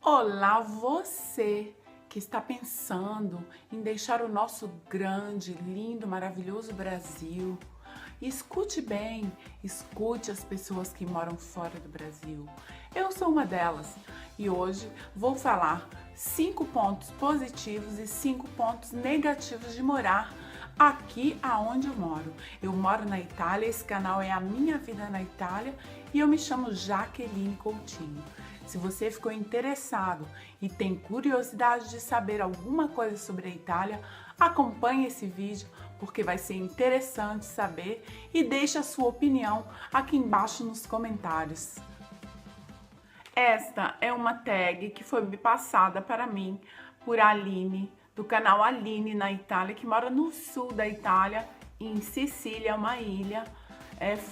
Olá, você que está pensando em deixar o nosso grande, lindo, maravilhoso Brasil. Escute bem, escute as pessoas que moram fora do Brasil. Eu sou uma delas e hoje vou falar 5 pontos positivos e 5 pontos negativos de morar aqui aonde eu moro. Eu moro na Itália, esse canal é a minha vida na Itália e eu me chamo Jaqueline Coutinho. Se você ficou interessado e tem curiosidade de saber alguma coisa sobre a Itália, acompanhe esse vídeo porque vai ser interessante saber e deixe a sua opinião aqui embaixo nos comentários. Esta é uma tag que foi passada para mim por Aline, do canal Aline na Itália, que mora no sul da Itália, em Sicília, uma ilha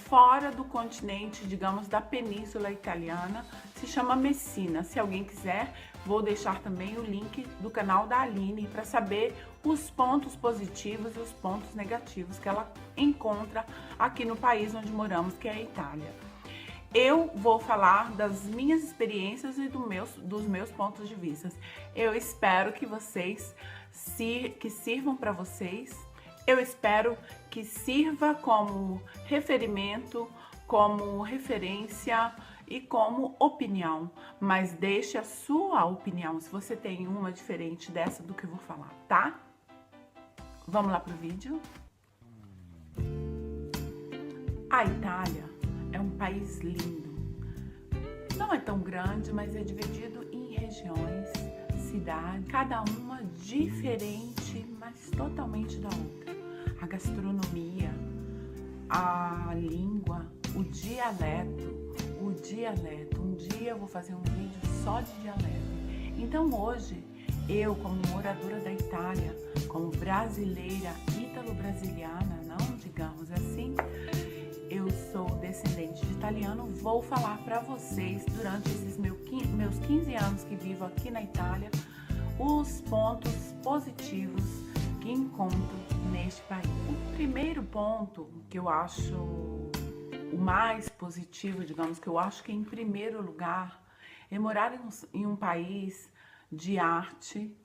fora do continente, digamos, da península italiana, se chama Messina. Se alguém quiser, vou deixar também o link do canal da Aline para saber os pontos positivos e os pontos negativos que ela encontra aqui no país onde moramos, que é a Itália. Eu vou falar das minhas experiências e dos meus pontos de vista. Eu espero que sirvam para vocês. Eu espero que sirva como referimento, como referência e como opinião, mas deixe a sua opinião se você tem uma diferente dessa do que eu vou falar, tá? Vamos lá pro vídeo? A Itália é um país lindo. Não é tão grande, mas é dividido em regiões, cidades, cada uma diferente, mas totalmente da outra. A gastronomia, a língua, o dialeto. Um dia eu vou fazer um vídeo só de dialeto. Então hoje, eu como moradora da Itália, como brasileira, ítalo-brasiliana, não digamos assim, eu sou descendente de italiano, vou falar para vocês durante esses meus 15 anos que vivo aqui na Itália, os pontos positivos que encontro neste país. O primeiro ponto que eu acho o mais positivo, digamos, que eu acho que em primeiro lugar, é morar em um país de arte,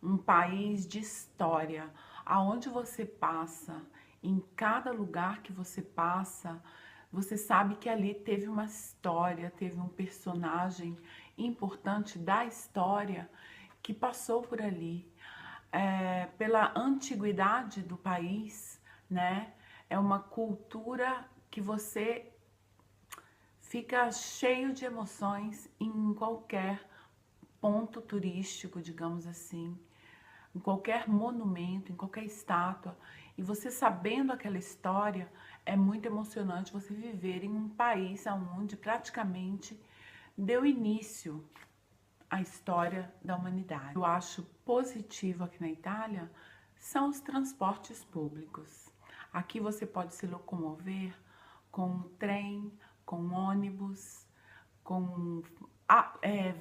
um país de história, aonde você passa, em cada lugar que você passa, você sabe que ali teve uma história, teve um personagem importante da história que passou por ali. Pela antiguidade do país, né? É uma cultura que você fica cheio de emoções em qualquer ponto turístico, digamos assim, em qualquer monumento, em qualquer estátua. E você sabendo aquela história, é muito emocionante você viver em um país onde praticamente deu início a história da humanidade. Eu acho positivo aqui na Itália são os transportes públicos. Aqui você pode se locomover com trem, com ônibus, com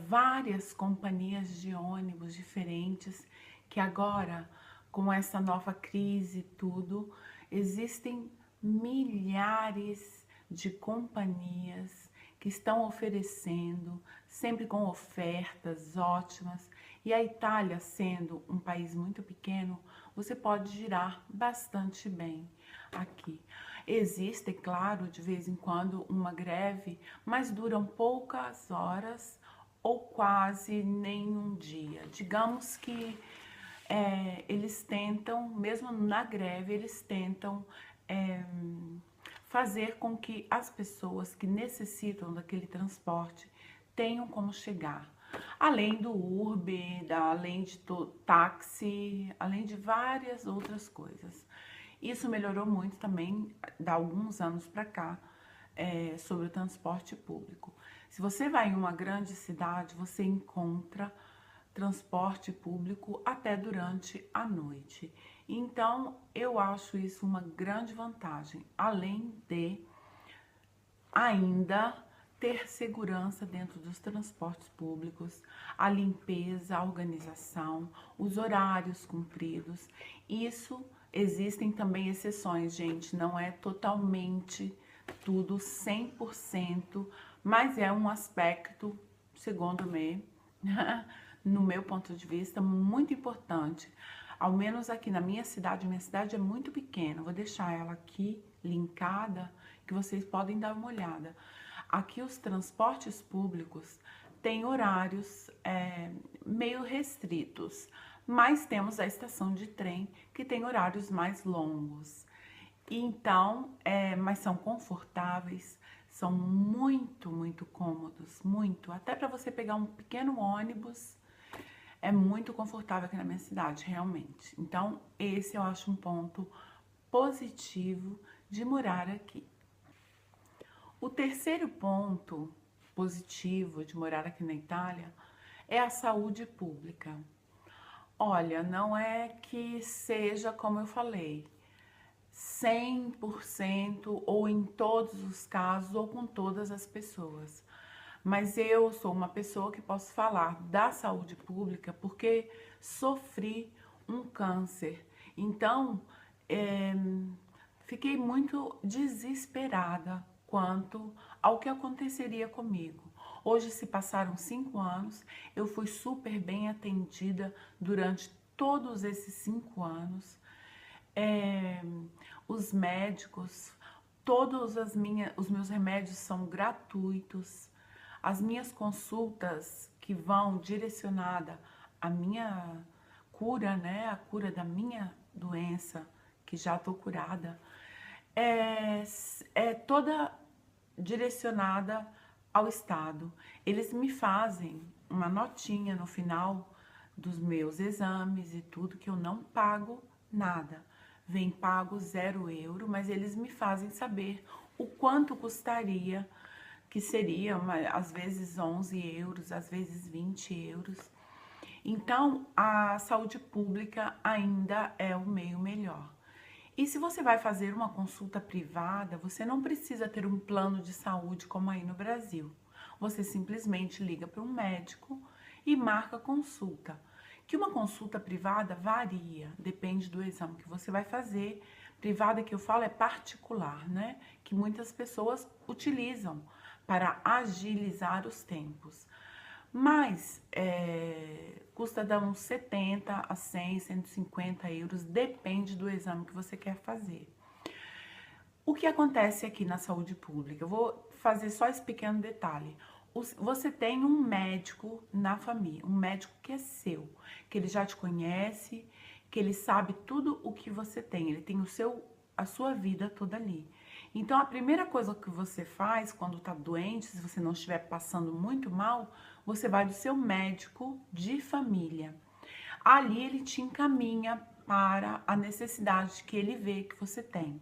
várias companhias de ônibus diferentes, que agora, com essa nova crise e tudo, existem milhares de companhias que estão oferecendo, sempre com ofertas ótimas. E a Itália, sendo um país muito pequeno, você pode girar bastante bem aqui. Existe, claro, de vez em quando uma greve, mas duram poucas horas ou quase nenhum dia. Digamos que eles tentam, mesmo na greve, eles tentam fazer com que as pessoas que necessitam daquele transporte tenham como chegar. Além do Urbe, além de táxi, além de várias outras coisas. Isso melhorou muito também, de alguns anos para cá, sobre o transporte público. Se você vai em uma grande cidade, você encontra transporte público até durante a noite. Então, eu acho isso uma grande vantagem, além de ainda ter segurança dentro dos transportes públicos, a limpeza, a organização, os horários cumpridos. Isso, existem também exceções, gente, não é totalmente tudo 100%, mas é um aspecto, segundo me, no meu ponto de vista, muito importante. Ao menos aqui na minha cidade é muito pequena. Vou deixar ela aqui linkada, que vocês podem dar uma olhada. Aqui os transportes públicos têm horários meio restritos, mas temos a estação de trem que tem horários mais longos. Então, mas são confortáveis, são muito cômodos, muito. Até para você pegar um pequeno ônibus, é muito confortável aqui na minha cidade, realmente. Então, esse eu acho um ponto positivo de morar aqui. O terceiro ponto positivo de morar aqui na Itália é a saúde pública. Olha, não é que seja, como eu falei, 100% ou em todos os casos ou com todas as pessoas. Mas eu sou uma pessoa que posso falar da saúde pública porque sofri um câncer. Então, fiquei muito desesperada quanto ao que aconteceria comigo. Hoje se passaram 5 anos, eu fui super bem atendida durante todos esses 5 anos. Os médicos, os meus remédios são gratuitos. As minhas consultas que vão direcionada à minha cura, né, a cura da minha doença, que já estou curada, é toda direcionada ao Estado. Eles me fazem uma notinha no final dos meus exames e tudo, que eu não pago nada. Vem pago €0, mas eles me fazem saber o quanto custaria, que seria às vezes €11, às vezes €20. Então, a saúde pública ainda é o meio melhor. E se você vai fazer uma consulta privada, você não precisa ter um plano de saúde como aí no Brasil. Você simplesmente liga para um médico e marca consulta. Que uma consulta privada varia, depende do exame que você vai fazer. Privada que eu falo é particular, né? Que muitas pessoas utilizam para agilizar os tempos. Mas custa de uns 70 a 100, €150, depende do exame que você quer fazer. O que acontece aqui na saúde pública? Eu vou fazer só esse pequeno detalhe. Você tem um médico na família, um médico que é seu, que ele já te conhece, que ele sabe tudo o que você tem, ele tem a sua vida toda ali. Então, a primeira coisa que você faz quando tá doente, se você não estiver passando muito mal, você vai do seu médico de família. Ali ele te encaminha para a necessidade que ele vê que você tem.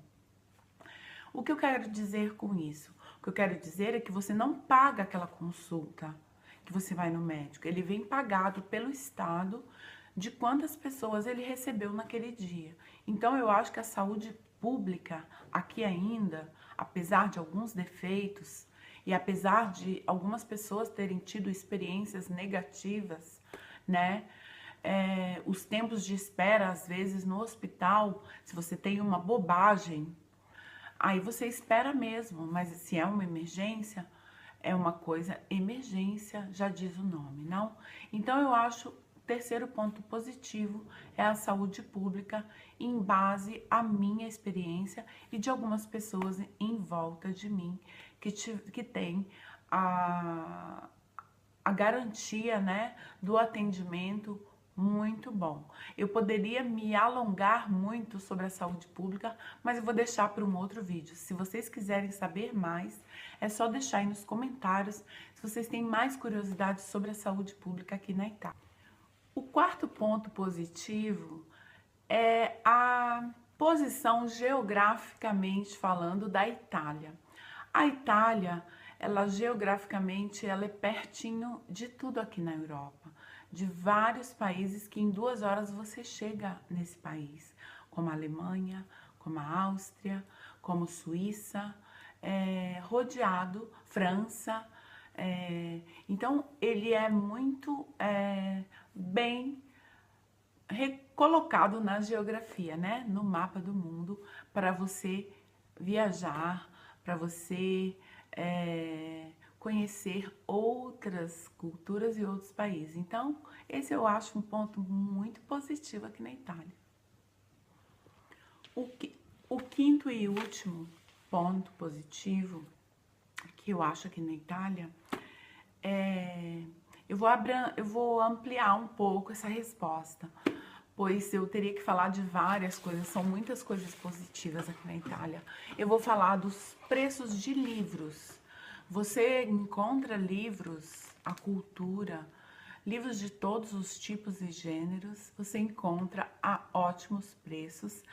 O que eu quero dizer com isso? O que eu quero dizer é que você não paga aquela consulta que você vai no médico. Ele vem pagado pelo Estado de quantas pessoas ele recebeu naquele dia. Então, eu acho que a saúde pública aqui ainda, apesar de alguns defeitos e apesar de algumas pessoas terem tido experiências negativas, né? Os tempos de espera, às vezes, no hospital, se você tem uma bobagem, aí você espera mesmo, mas se é uma emergência, é uma coisa emergência, já diz o nome, não? Então, eu acho terceiro ponto positivo é a saúde pública em base à minha experiência e de algumas pessoas em volta de mim que tem a garantia, né, do atendimento muito bom. Eu poderia me alongar muito sobre a saúde pública, mas eu vou deixar para um outro vídeo. Se vocês quiserem saber mais, é só deixar aí nos comentários se vocês têm mais curiosidades sobre a saúde pública aqui na Itália. O quarto ponto positivo é a posição geograficamente falando da Itália. A Itália, ela geograficamente, ela é pertinho de tudo aqui na Europa, de vários países que em 2 horas você chega nesse país, como a Alemanha, como a Áustria, como Suíça, rodeado, França. Então, ele é muito bem recolocado na geografia, né? No mapa do mundo, para você viajar, para você conhecer outras culturas e outros países. Então, esse eu acho um ponto muito positivo aqui na Itália. O quinto e último ponto positivo que eu acho aqui na Itália eu vou ampliar um pouco essa resposta, pois eu teria que falar de várias coisas, são muitas coisas positivas aqui na Itália. Eu vou falar dos preços de livros. Você encontra livros, a cultura, livros de todos os tipos e gêneros, você encontra a ótimos preços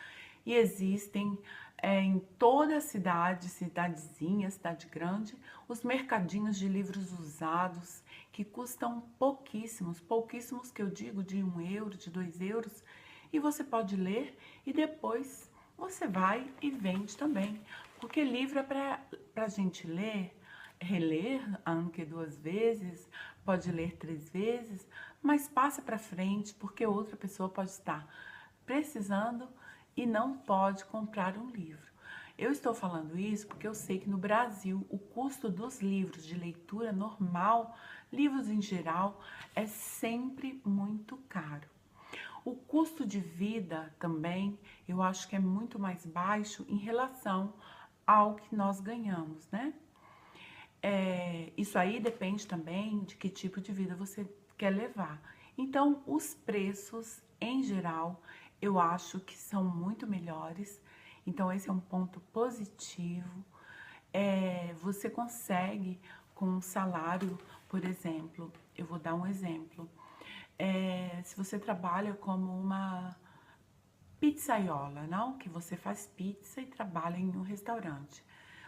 e existem em toda a cidade, cidadezinha, cidade grande, os mercadinhos de livros usados que custam pouquíssimos, pouquíssimos que eu digo de 1 euro, de 2 euros, e você pode ler e depois você vai e vende também, porque livro é para a gente ler, reler, que 2 vezes, pode ler 3 vezes, mas passa para frente porque outra pessoa pode estar precisando e não pode comprar um livro. Eu estou falando isso porque eu sei que no Brasil o custo dos livros de leitura normal, livros em geral, é sempre muito caro. O custo de vida também, eu acho que é muito mais baixo em relação ao que nós ganhamos, né? Isso aí depende também de que tipo de vida você quer levar. Então, os preços, em geral, eu acho que são muito melhores. Então, esse é um ponto positivo. Você consegue, com um salário, por exemplo, eu vou dar um exemplo. Se você trabalha como uma pizzaiola, não? Que você faz pizza e trabalha em um restaurante.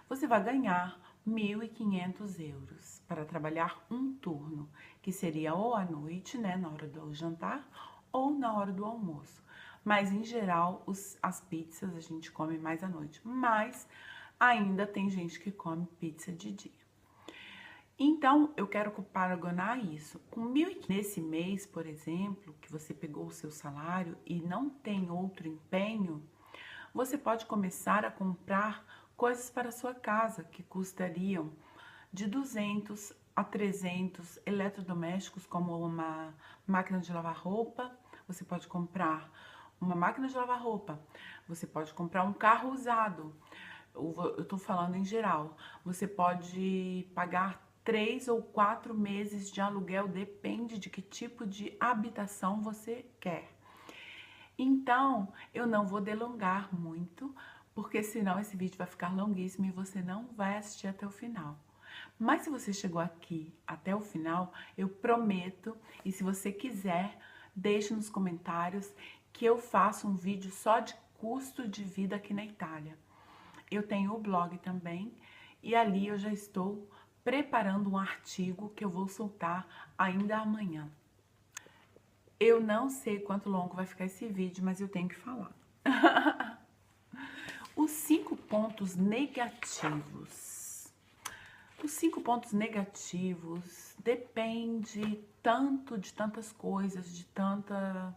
Você vai ganhar 1.500 euros para trabalhar um turno, que seria ou à noite, né, na hora do jantar, ou na hora do almoço. Mas, em geral, as pizzas a gente come mais à noite. Mas ainda tem gente que come pizza de dia. Então, eu quero paragonar isso. Com 1.500 nesse mês, por exemplo, que você pegou o seu salário e não tem outro empenho, você pode começar a comprar coisas para a sua casa que custariam de 200 a 300 eletrodomésticos, como uma máquina de lavar roupa. Você pode comprar uma máquina de lavar roupa, você pode comprar um carro usado. Eu tô falando em geral. Você pode pagar 3 ou 4 meses de aluguel, depende de que tipo de habitação você quer. Então, eu não vou delongar muito, porque senão esse vídeo vai ficar longuíssimo e você não vai assistir até o final. Mas se você chegou aqui até o final, eu prometo, e se você quiser, deixe nos comentários que eu faço um vídeo só de custo de vida aqui na Itália. Eu tenho o blog também, e ali eu já estou preparando um artigo que eu vou soltar ainda amanhã. Eu não sei quanto longo vai ficar esse vídeo, mas eu tenho que falar. Os 5 pontos negativos. Os 5 pontos negativos depende tanto de tantas coisas, de tanta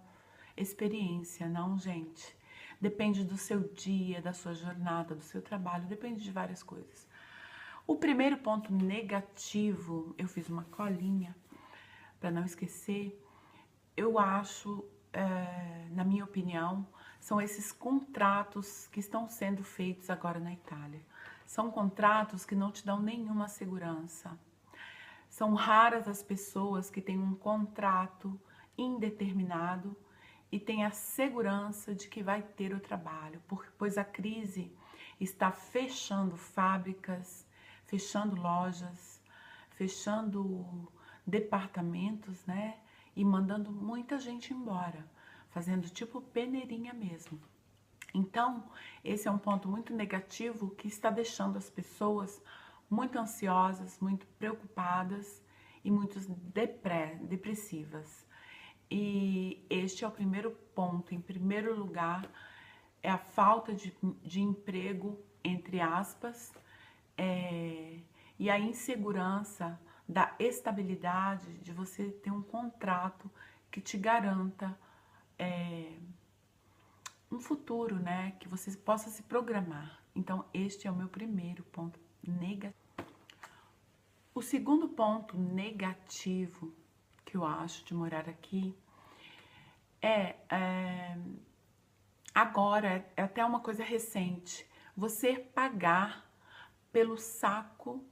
experiência, não, gente? Depende do seu dia, da sua jornada, do seu trabalho, depende de várias coisas. O primeiro ponto negativo, eu fiz uma colinha para não esquecer. Eu acho, na minha opinião, são esses contratos que estão sendo feitos agora na Itália. São contratos que não te dão nenhuma segurança. São raras as pessoas que têm um contrato indeterminado e têm a segurança de que vai ter o trabalho, pois a crise está fechando fábricas, fechando lojas, fechando departamentos, né? E mandando muita gente embora, fazendo tipo peneirinha mesmo. Então, esse é um ponto muito negativo que está deixando as pessoas muito ansiosas, muito preocupadas e muito depressivas. E este é o primeiro ponto. Em primeiro lugar, é a falta de emprego, entre aspas, e a insegurança da estabilidade de você ter um contrato que te garanta um futuro, né? Que você possa se programar. Então, este é o meu primeiro ponto negativo. O segundo ponto negativo que eu acho de morar aqui agora, é até uma coisa recente, você pagar pelo saco,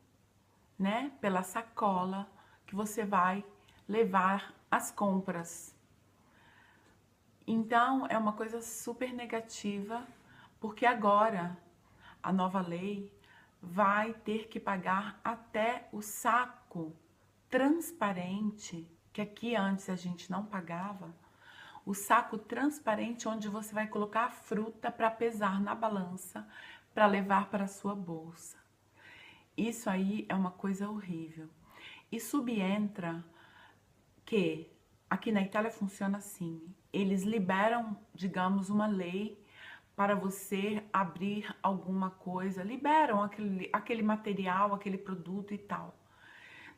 né, pela sacola que você vai levar as compras. Então, é uma coisa super negativa, porque agora a nova lei vai ter que pagar até o saco transparente, que aqui antes a gente não pagava, o saco transparente onde você vai colocar a fruta para pesar na balança, para levar para a sua bolsa. Isso aí é uma coisa horrível. E subentra que aqui na Itália funciona assim, eles liberam, digamos, uma lei para você abrir alguma coisa, liberam aquele material, aquele produto e tal.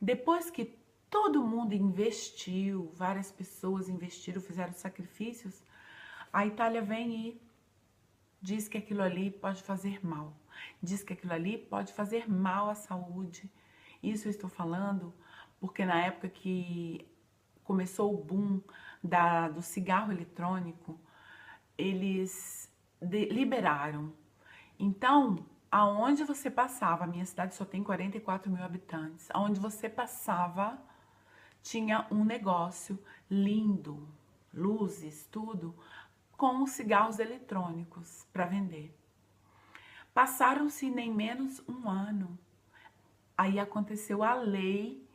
Depois que todo mundo investiu, várias pessoas investiram, fizeram sacrifícios, a Itália vem e diz que aquilo ali pode fazer mal. Diz que aquilo ali pode fazer mal à saúde. Isso eu estou falando porque na época que começou o boom do cigarro eletrônico, eles liberaram. Então, aonde você passava, a minha cidade só tem 44 mil habitantes, aonde você passava tinha um negócio lindo, luzes, tudo, com os cigarros eletrônicos para vender. Passaram-se nem menos um ano. Aí aconteceu a lei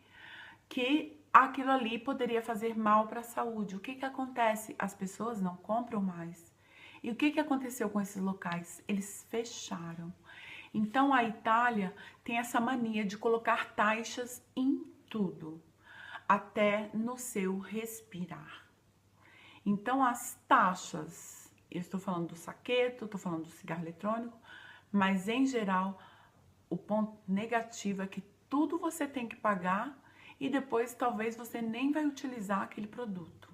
que aquilo ali poderia fazer mal para a saúde. O que que acontece? As pessoas não compram mais. E o que que aconteceu com esses locais? Eles fecharam. Então a Itália tem essa mania de colocar taxas em tudo, até no seu respirar. Então as taxas, eu estou falando do saqueto, estou falando do cigarro eletrônico, mas em geral o ponto negativo é que tudo você tem que pagar e depois talvez você nem vai utilizar aquele produto.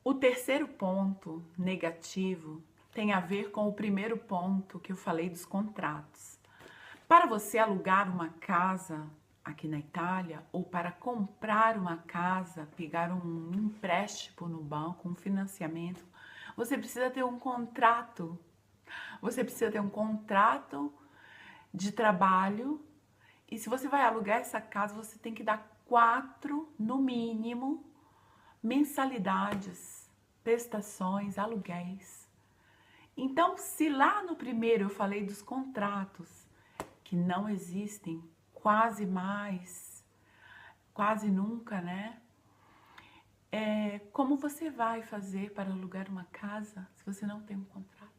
O terceiro ponto negativo tem a ver com o primeiro ponto que eu falei dos contratos. Para você alugar uma casa aqui na Itália ou para comprar uma casa, pegar um empréstimo no banco, um financiamento, você precisa ter um contrato. Você precisa ter um contrato de trabalho e se você vai alugar essa casa, você tem que dar 4, no mínimo, mensalidades, prestações, aluguéis. Então, se lá no primeiro eu falei dos contratos, que não existem quase mais, quase nunca, né? Como você vai fazer para alugar uma casa se você não tem um contrato?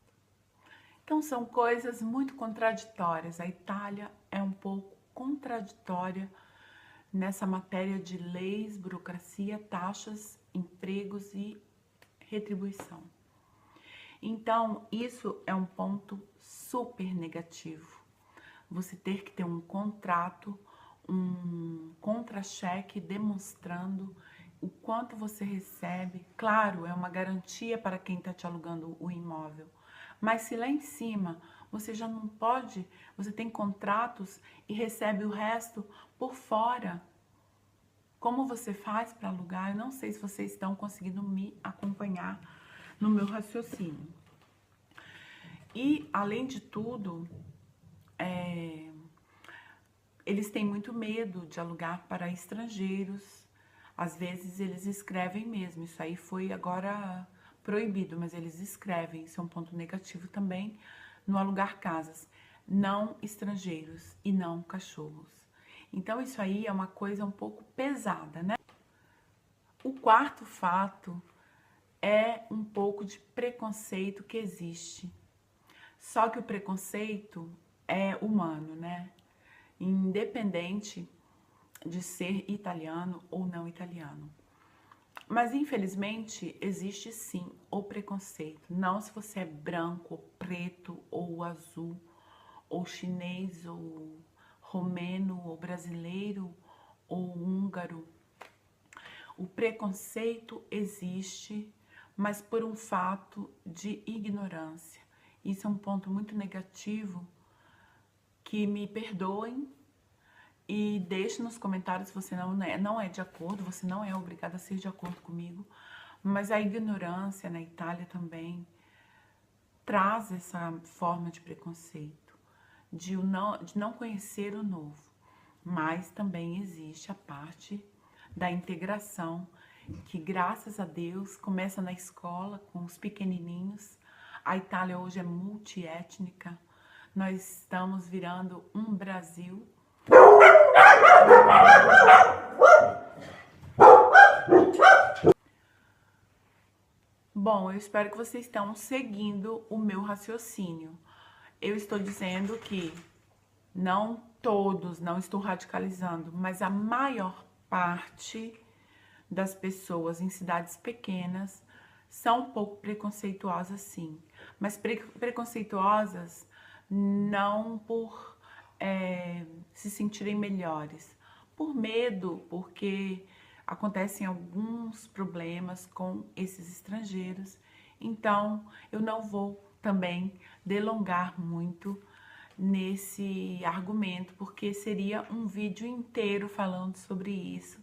Então, são coisas muito contraditórias. A Itália é um pouco contraditória nessa matéria de leis, burocracia, taxas, empregos e retribuição. Então, isso é um ponto super negativo. Você ter que ter um contrato, um contra-cheque demonstrando o quanto você recebe. Claro, é uma garantia para quem está te alugando o imóvel. Mas se lá em cima você já não pode, você tem contratos e recebe o resto por fora. Como você faz para alugar? Eu não sei se vocês estão conseguindo me acompanhar no meu raciocínio. E, além de tudo, eles têm muito medo de alugar para estrangeiros. Às vezes eles escrevem mesmo, isso aí foi agora proibido, mas eles escrevem, isso é um ponto negativo também no alugar casas, não estrangeiros e não cachorros. Então isso aí é uma coisa um pouco pesada, né? O quarto fato é um pouco de preconceito que existe. Só que o preconceito é humano, né? Independente de ser italiano ou não italiano. Mas infelizmente existe sim o preconceito. Não se você é branco, ou preto, ou azul, ou chinês, ou romeno, ou brasileiro, ou húngaro. O preconceito existe, mas por um fato de ignorância. Isso é um ponto muito negativo, que me perdoem, E deixe nos comentários se você não é de acordo, você não é obrigado a ser de acordo comigo. Mas a ignorância na Itália também traz essa forma de preconceito, de não conhecer o novo. Mas também existe a parte da integração, que graças a Deus começa na escola com os pequenininhos. A Itália hoje é multiétnica, nós estamos virando um Brasil. Bom, eu espero que vocês estão seguindo o meu raciocínio. Eu estou dizendo que não todos, não estou radicalizando, mas a maior parte das pessoas em cidades pequenas são um pouco preconceituosas, sim. Mas preconceituosas não por se sentirem melhores, por medo, porque acontecem alguns problemas com esses estrangeiros. Então, eu não vou também delongar muito nesse argumento, porque seria um vídeo inteiro falando sobre isso.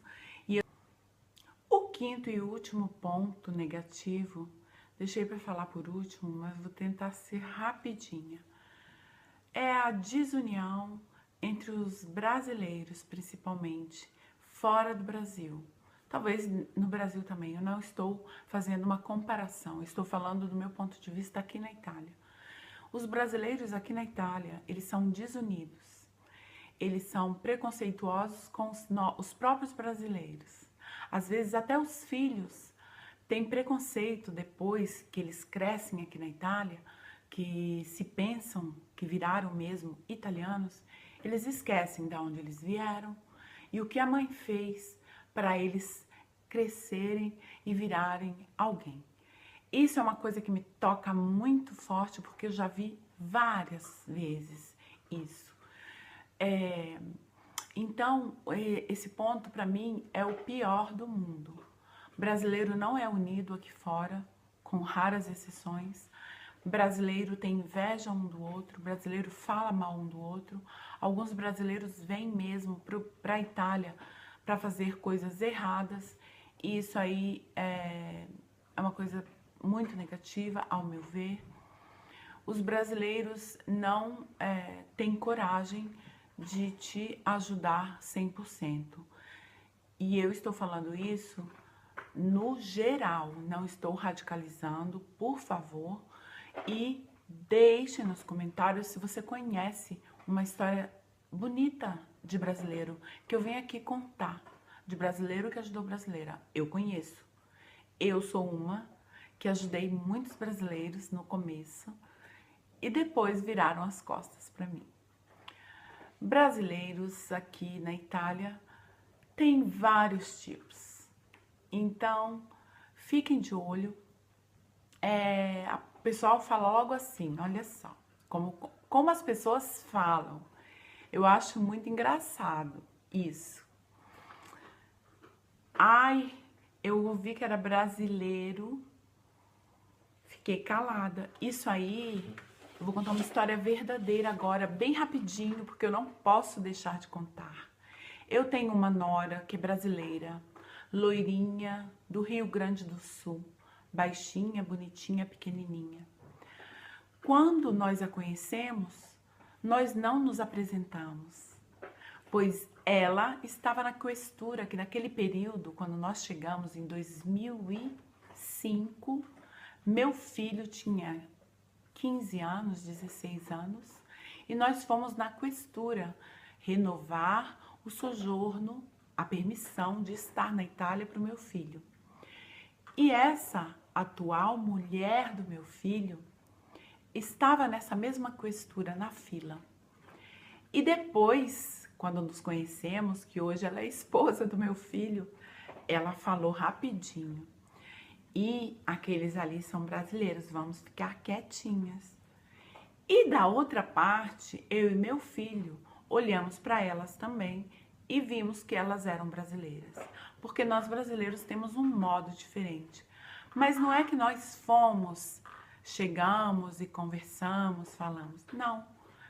O quinto e último ponto negativo, deixei para falar por último, mas vou tentar ser rapidinha, é a desunião entre os brasileiros, principalmente, fora do Brasil. Talvez no Brasil também, eu não estou fazendo uma comparação, eu estou falando do meu ponto de vista aqui na Itália. Os brasileiros aqui na Itália, eles são desunidos, eles são preconceituosos com os próprios brasileiros. Às vezes até os filhos têm preconceito depois que eles crescem aqui na Itália, que se pensam que viraram mesmo italianos, eles esquecem de onde eles vieram e o que a mãe fez para eles crescerem e virarem alguém. Isso é uma coisa que me toca muito forte, porque eu já vi várias vezes isso. Então, esse ponto para mim é o pior do mundo. O brasileiro não é unido aqui fora, com raras exceções. O brasileiro tem inveja um do outro, o brasileiro fala mal um do outro. Alguns brasileiros vêm mesmo para a Itália para fazer coisas erradas. E isso aí é uma coisa muito negativa, ao meu ver. Os brasileiros não têm coragem de te ajudar 100%. E eu estou falando isso no geral, não estou radicalizando, por favor. E deixe nos comentários se você conhece uma história bonita de brasileiro, que eu venho aqui contar, de brasileiro que ajudou brasileira. Eu conheço. Eu sou uma que ajudei muitos brasileiros no começo e depois viraram as costas para mim. Brasileiros aqui na Itália tem vários tipos, então fiquem de olho. O pessoal fala logo assim, olha só, como as pessoas falam. Eu acho muito engraçado isso. Ai, eu ouvi que era brasileiro, fiquei calada. Isso aí, eu vou contar uma história verdadeira agora, bem rapidinho, porque eu não posso deixar de contar. Eu tenho uma nora que é brasileira, loirinha, do Rio Grande do Sul, baixinha, bonitinha, pequenininha. Quando nós a conhecemos, nós não nos apresentamos, pois ela estava na questura, que naquele período, quando nós chegamos em 2005, meu filho tinha 15 anos, 16 anos, e nós fomos na questura renovar o sojourno, a permissão de estar na Itália para o meu filho. E essa atual mulher do meu filho estava nessa mesma questura na fila. E depois, quando nos conhecemos, que hoje ela é esposa do meu filho, ela falou rapidinho: e aqueles ali são brasileiros, vamos ficar quietinhas. E da outra parte, eu e meu filho olhamos para elas também e vimos que elas eram brasileiras. Porque nós brasileiros temos um modo diferente. Mas não é que nós chegamos e conversamos, falamos. Não,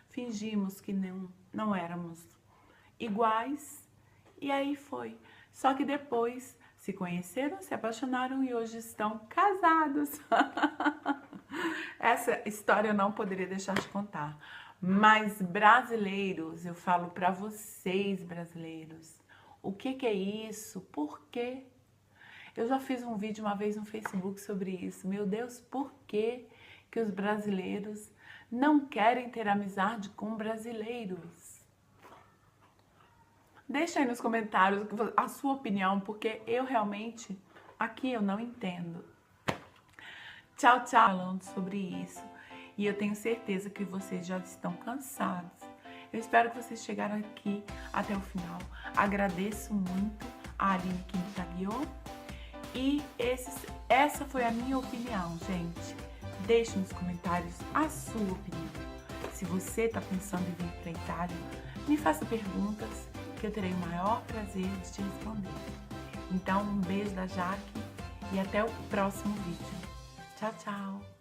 fingimos que não éramos iguais, e aí foi. Só que depois se conheceram, se apaixonaram e hoje estão casados. Essa história eu não poderia deixar de contar. Mas brasileiros, eu falo para vocês brasileiros, o que é isso? Por quê? Eu já fiz um vídeo uma vez no Facebook sobre isso. Meu Deus, por que os brasileiros não querem ter amizade com brasileiros? Deixa aí nos comentários a sua opinião, porque eu realmente, aqui eu não entendo. Tchau, tchau, falando sobre isso. E eu tenho certeza que vocês já estão cansados. Eu espero que vocês chegaram aqui até o final. Agradeço muito a Aline que me tagueou. E essa foi a minha opinião, gente. Deixe nos comentários a sua opinião. Se você está pensando em vir para a Itália, me faça perguntas que eu terei o maior prazer de te responder. Então, um beijo da Jaque e até o próximo vídeo. Tchau, tchau!